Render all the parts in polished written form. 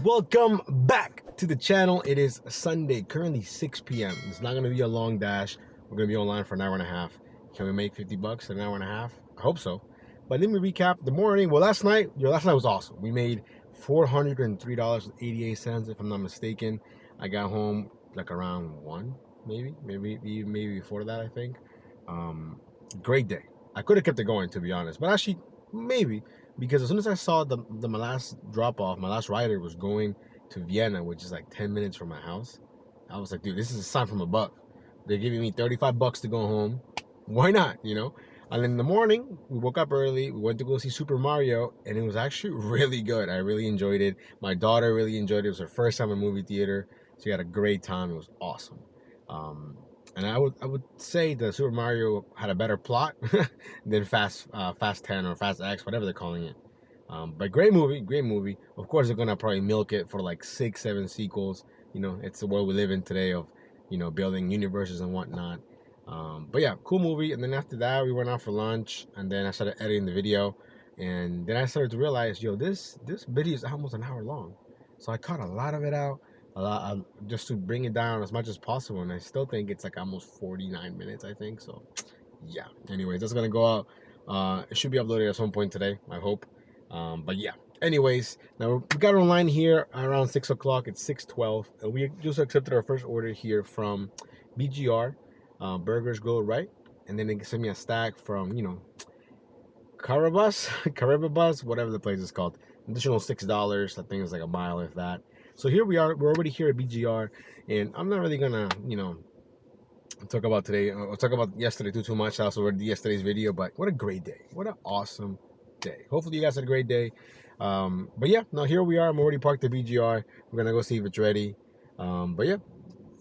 welcome back to the channel. It is Sunday, currently 6 p.m. It's not going to be a long dash. We're going to be online for an hour and a half. Can we make 50 bucks in an hour and a half? I hope so. But let me recap the morning. Well, last night was awesome. We made $403.88, if I'm not mistaken. I got home like around 1, maybe before that, I think. Great day. I could have kept it going, to be honest, but actually maybe, because as soon as I saw my last drop off, my last rider was going to Vienna, which is like 10 minutes from my house. I was like, dude, this is a sign from above. They're giving me 35 bucks to go home. Why not, you know? And in the morning, we woke up early. We went to go see Super Mario, and it was actually really good. I really enjoyed it. My daughter really enjoyed it. It was her first time in a movie theater. She had a great time. It was awesome. And I would say that Super Mario had a better plot than Fast 10 or Fast X, whatever they're calling it. But great movie. Of course, they're gonna probably milk it for like 6, 7 sequels. You know, it's the world we live in today of, you know, building universes and whatnot. But yeah, cool movie. And then after that, we went out for lunch, and then I started editing the video, and then I started to realize, yo, this video is almost an hour long. So I cut a lot of it out. Just to bring it down as much as possible, and I still think it's like almost 49 minutes, I think. So yeah, anyways, that's gonna go out. It should be uploaded at some point today, I hope. But yeah, anyways, now we got online here around 6 o'clock. It's 6:12, and we just accepted our first order here from BGR Burgers Go Right, and then they sent me a stack from, you know, Caribabus, whatever the place is called. Additional $6. I think it's like a mile, if that. So here we are. We're already here at BGR, and I'm not really gonna, you know, talk about today. I'll talk about yesterday too much. I also already did yesterday's video, but what a great day! What an awesome day. Hopefully you guys had a great day. But yeah, now here we are. I'm already parked at BGR. We're gonna go see if it's ready. But yeah,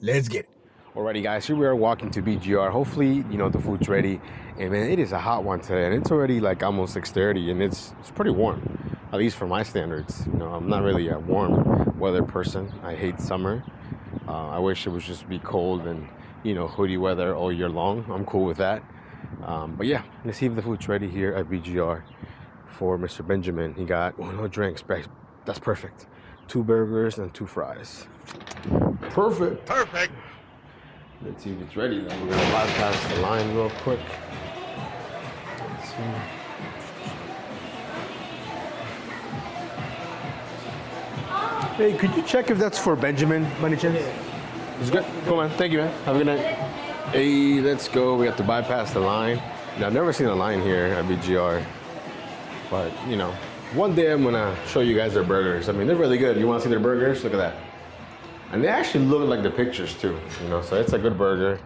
let's get it. Alrighty, guys, here we are walking to BGR. Hopefully, you know, the food's ready. And man, it is a hot one today, and it's already like almost 6:30, and it's pretty warm, at least for my standards. You know, I'm not really a warm weather person. I hate summer. I wish it would just be cold and, you know, hoodie weather all year long. I'm cool with that. But yeah, let's see if the food's ready here at BGR for Mr. Benjamin. He got no drinks, but that's perfect. 2 burgers and 2 fries. Perfect. Let's see if it's ready then. We're gonna bypass the line real quick. Let's see. Hey, could you check if that's for Benjamin, by any chance? It's good. Come on, thank you, man. Have a good night. Hey, let's go. We have to bypass the line. Now, I've never seen a line here at BGR, but you know, one day I'm gonna show you guys their burgers. I mean, they're really good. You want to see their burgers? Look at that. And they actually look like the pictures too, you know, so it's a good burger.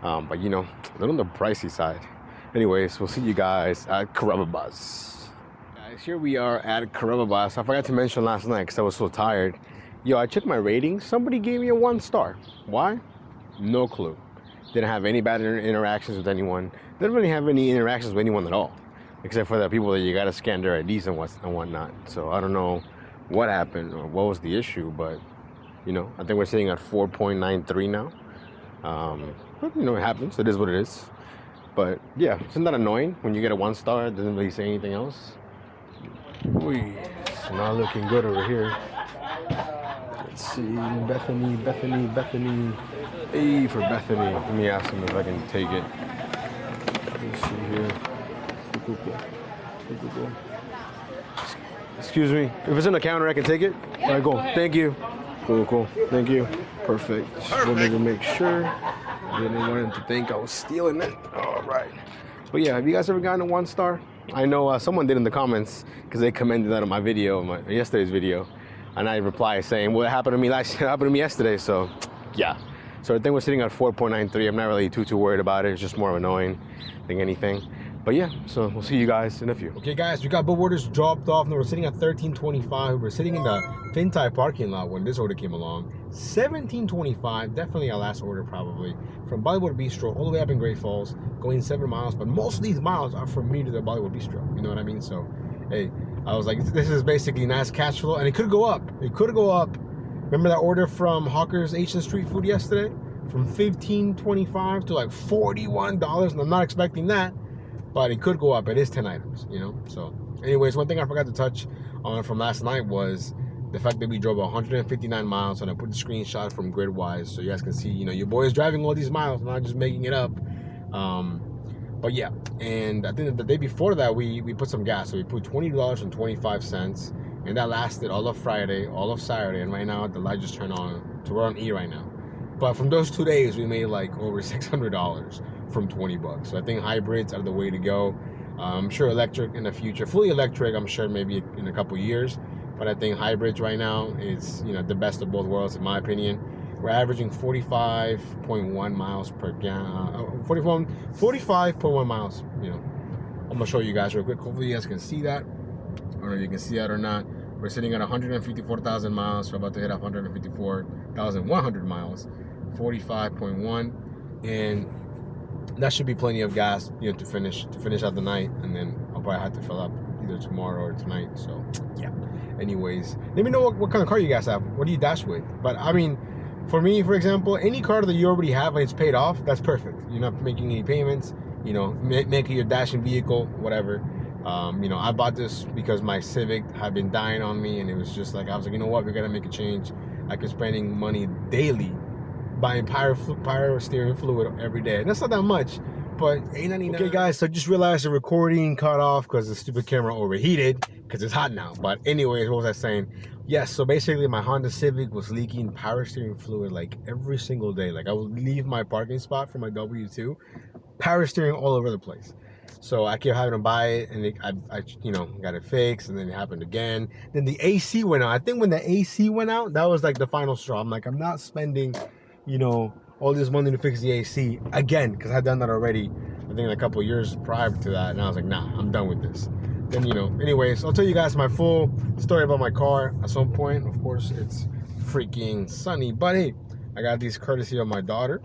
But you know, a little on the pricey side. Anyways, we'll see you guys at Caribabus. Guys, here we are at Caribabus. I forgot to mention last night because I was so tired. Yo, I checked my ratings. Somebody gave me a 1 star. Why? No clue. Didn't have any bad interactions with anyone. Didn't really have any interactions with anyone at all, except for the people that you gotta scan their IDs and whatnot. So I don't know what happened or what was the issue, but you know, I think we're sitting at 4.93 now. But you know, it happens. It is what it is. But yeah, isn't that annoying when you get a 1 star? It doesn't really say anything else. Ooh, it's not looking good over here. Let's see, Bethany. A for Bethany. Let me ask him if I can take it. Let's see here. Excuse me. If it's in the counter, I can take it. All right, cool. Thank you. Cool. Thank you. Perfect. Just wanted to make sure. Didn't want him to think I was stealing it. All right. But yeah, have you guys ever gotten a 1 star? I know someone did in the comments because they commented that on my video, yesterday's video, and I replied saying, "Well, it happened to me happened to me yesterday." So yeah. So I think we're sitting at 4.93. I'm not really too worried about it. It's just more annoying than anything. But yeah, so we'll see you guys in a few. Okay, guys, we got both orders dropped off. Now we're sitting at 13.25. We're sitting in the Fintai parking lot when this order came along. 17.25, definitely our last order probably. From Bollywood Bistro all the way up in Great Falls, going 7 miles. But most of these miles are from me to the Bollywood Bistro. You know what I mean? So, hey, I was like, this is basically nice cash flow, and it could go up. It could go up. Remember that order from Hawker's Asian Street Food yesterday? From $15.25 to like $41, and I'm not expecting that. But it could go up. It is 10 items, you know. So anyways, one thing I forgot to touch on from last night was the fact that we drove 159 miles, and I put the screenshot from Gridwise so you guys can see, you know, your boy is driving all these miles, not just making it up. But yeah, and I think that the day before that we put some gas, so we put $20.25, and that lasted all of Friday, all of Saturday, and right now the light just turned on, so we're on E right now. But from those 2 days, we made like over $600 from 20 bucks. So I think hybrids are the way to go. I'm sure electric in the future, fully electric, I'm sure maybe in a couple years. But I think hybrids right now is, you know, the best of both worlds, in my opinion. We're averaging 45.1 miles per gallon. 45.1 miles. You know, I'm gonna show you guys real quick. Hopefully you guys can see that. I don't know if you can see that or not. We're sitting at 154,000 miles. We're about to hit 154,100 miles. 45.1, and that should be plenty of gas, you know, to finish out the night, and then I'll probably have to fill up either tomorrow or tonight. So yeah. Anyways, let me know what kind of car you guys have. What do you dash with? But I mean, for me, for example, any car that you already have and it's paid off, that's perfect. You're not making any payments. You know, making your dashing vehicle, whatever. You know, I bought this because my Civic had been dying on me, and it was just like, I was like, you know what, we gotta make a change. I could spending money daily buying power steering fluid every day, and that's not that much, but $8.99. Okay guys, so I just realized the recording cut off because the stupid camera overheated because it's hot now. But anyways, what was I saying? Yes, so basically my Honda Civic was leaking power steering fluid like every single day. Like I would leave my parking spot for my W2, power steering all over the place. So I kept having to buy it, and I you know, got it fixed, and then it happened again. Then the AC went out. I think when the AC went out, that was like the final straw. I'm like, I'm not spending, you know, all this money to fix the AC again, because I'd done that already, I think a couple of years prior to that, and I was like, nah, I'm done with this. Then, you know, anyways, I'll tell you guys my full story about my car at some point. Of course, it's freaking sunny, but hey, I got these courtesy of my daughter.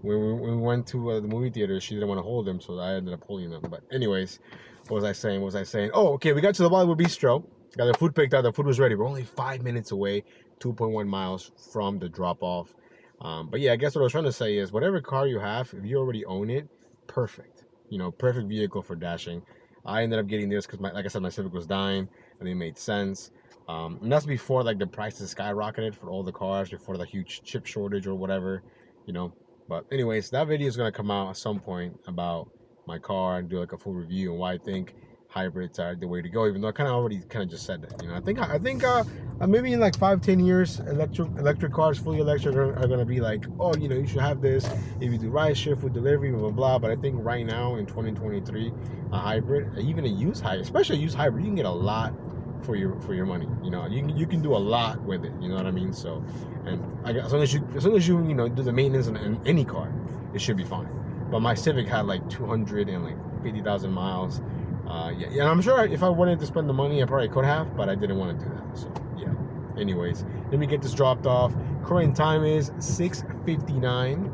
When we went to the movie theater, she didn't want to hold them, so I ended up holding them. But anyways, what was I saying? Oh, okay, we got to the Bollywood Bistro, got the food picked out, the food was ready. We're only 5 minutes away, 2.1 miles from the drop-off. But yeah, I guess what I was trying to say is, whatever car you have, if you already own it, perfect. You know, perfect vehicle for dashing. I ended up getting this because, like I said, my Civic was dying, and it made sense. And that's before like the prices skyrocketed for all the cars, before the huge chip shortage or whatever, you know. But anyways, that video is gonna come out at some point about my car and do like a full review and why I think hybrids are the way to go. Even though I already just said that, you know. I think maybe in like 5-10 years, electric cars, fully electric, are gonna be like, oh, you know, you should have this if you do ride share, food delivery, blah blah blah. But I think right now in 2023, a hybrid, even a used hybrid, especially a used hybrid, you can get a lot for your money. You know, you can do a lot with it. You know what I mean? So, and as long as you you know, do the maintenance in any car, it should be fine. But my Civic had like 250,000 miles. Yeah, and I'm sure if I wanted to spend the money, I probably could have, but I didn't want to do that. So yeah. Anyways, let me get this dropped off. Current time is 6:59.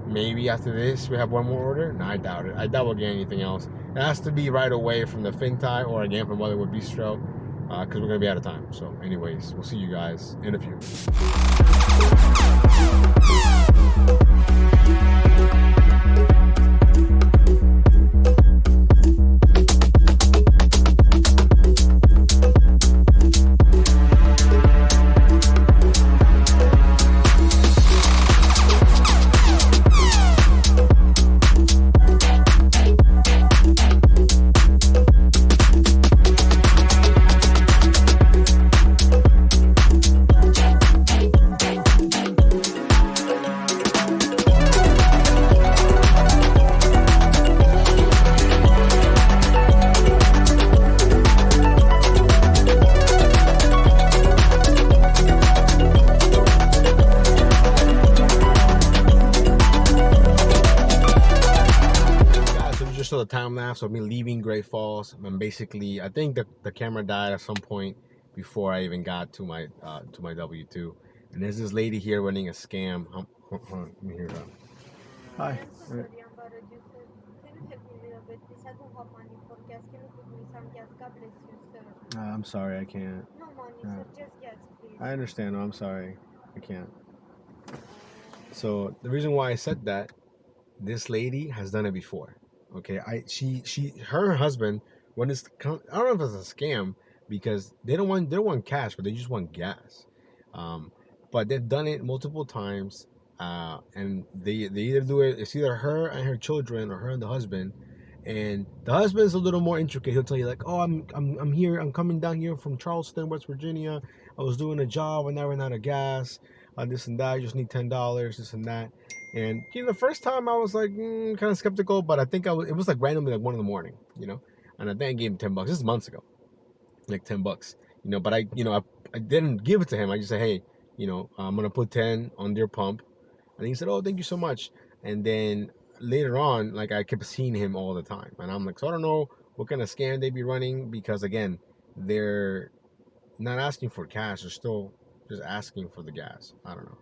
Maybe after this we have one more order. No, I doubt it. I doubt we'll get anything else. It has to be right away from the Fintai or again from Bollywood Bistro, because we're gonna be out of time. So anyways, we'll see you guys in a few. So the time lapse of me leaving Great Falls, and basically I think the camera died at some point before I even got to my W2, and there's this lady here running a scam. Hold on, let me hear that. Hi. I'm sorry, I can't. No money, sir, just gas, please. I understand. No, I'm sorry, I can't. So the reason why I said that, this lady has done it before. Okay, her husband, when it's, I don't know if it's a scam, because they don't want cash, but they just want gas. But they've done it multiple times, and they either do it. It's either her and her children or her and the husband. And the husband's a little more intricate. He'll tell you like, "Oh, I'm here. I'm coming down here from Charleston, West Virginia. I was doing a job and I ran out of gas. This and that. I just need $10. This and that." And the first time I was like kind of skeptical, but I think it was like randomly like 1 in the morning, and I think I gave him $10. This is months ago, like $10, But I didn't give it to him. I just said, "Hey, I'm gonna put 10 on your pump," and he said, "Oh, thank you so much." And then later on, like I kept seeing him all the time, and I'm like, so I don't know what kind of scam they be running, because again, they're not asking for cash; they're still just asking for the gas. I don't know,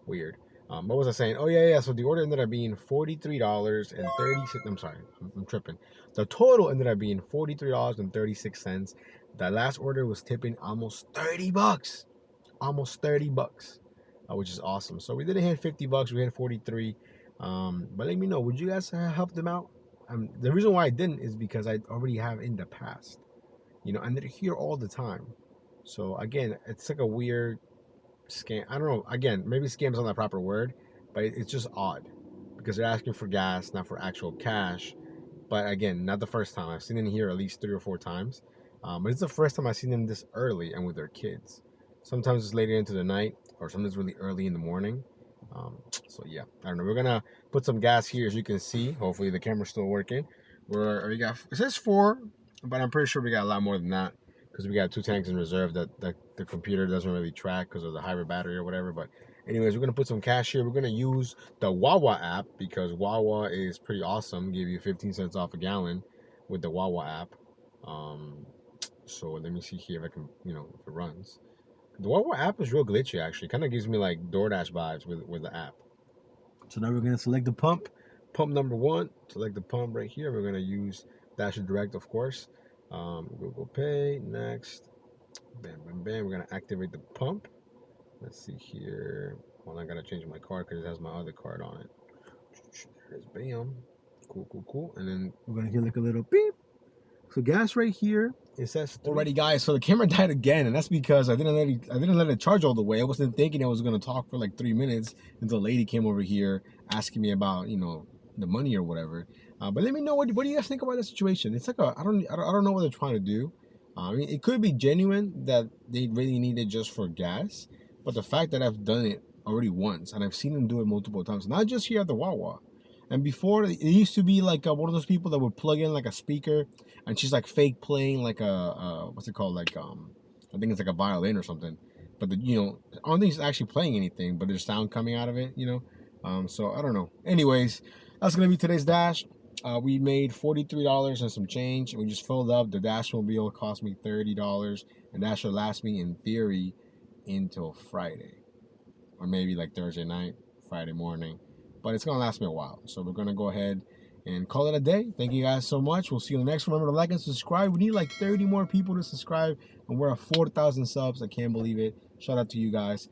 weird. What was I saying? Oh yeah. So the order ended up being $43.36. I'm sorry, I'm tripping. The total ended up being $43.36. That last order was tipping almost $30, which is awesome. So we didn't hit $50, we hit 43. But let me know, would you guys help them out? The reason why I didn't is because I already have in the past, and they're here all the time. So again, it's like a weird scam. I don't know. Again, maybe scam is not the proper word, but it's just odd because they're asking for gas, not for actual cash. But again, not the first time. I've seen them here at least 3 or 4 times. But it's the first time I've seen them this early and with their kids. Sometimes it's later into the night, or sometimes really early in the morning. So yeah, I don't know. We're gonna put some gas here, as you can see. Hopefully the camera's still working. We got, it says 4, but I'm pretty sure we got a lot more than that, because we got 2 tanks in reserve that the computer doesn't really track because of the hybrid battery or whatever. But anyways, we're gonna put some cash here. We're gonna use the Wawa app, because Wawa is pretty awesome. Give you 15 cents off a gallon with the Wawa app. So let me see here if I can, if it runs. The Wawa app is real glitchy, actually. Kind of gives me like DoorDash vibes with the app. So now we're gonna select the pump number 1. Select the pump right here. We're gonna use Dasher Direct, of course. Google Pay, next. Bam, bam, bam. We're gonna activate the pump. Let's see here. Well, I gotta change my card because it has my other card on it. There's bam. Cool. And then we're gonna hear like a little beep. So gas right here. It says alrighty, guys. So the camera died again, and that's because I didn't let it charge all the way. I wasn't thinking I was gonna talk for like 3 minutes until a lady came over here asking me about the money or whatever. But let me know what do you guys think about the situation. It's like I don't know what they're trying to do. I mean, it could be genuine that they really need it just for gas, but the fact that I've done it already once and I've seen them do it multiple times, not just here at the Wawa. And before, it used to be like one of those people that would plug in like a speaker, and she's like fake playing like a what's it called, like I think it's like a violin or something. But I don't think she's actually playing anything, but there's sound coming out of it. So I don't know. Anyways, that's gonna be today's dash. We made $43 and some change, and we just filled up. The dash mobile cost me $30, and that should last me in theory until Friday, or maybe like Thursday night, Friday morning. But it's gonna last me a while, so we're gonna go ahead and call it a day. Thank you guys so much. We'll see you in the next one. Remember to like and subscribe. We need like 30 more people to subscribe, and we're at 4,000 subs. I can't believe it. Shout out to you guys.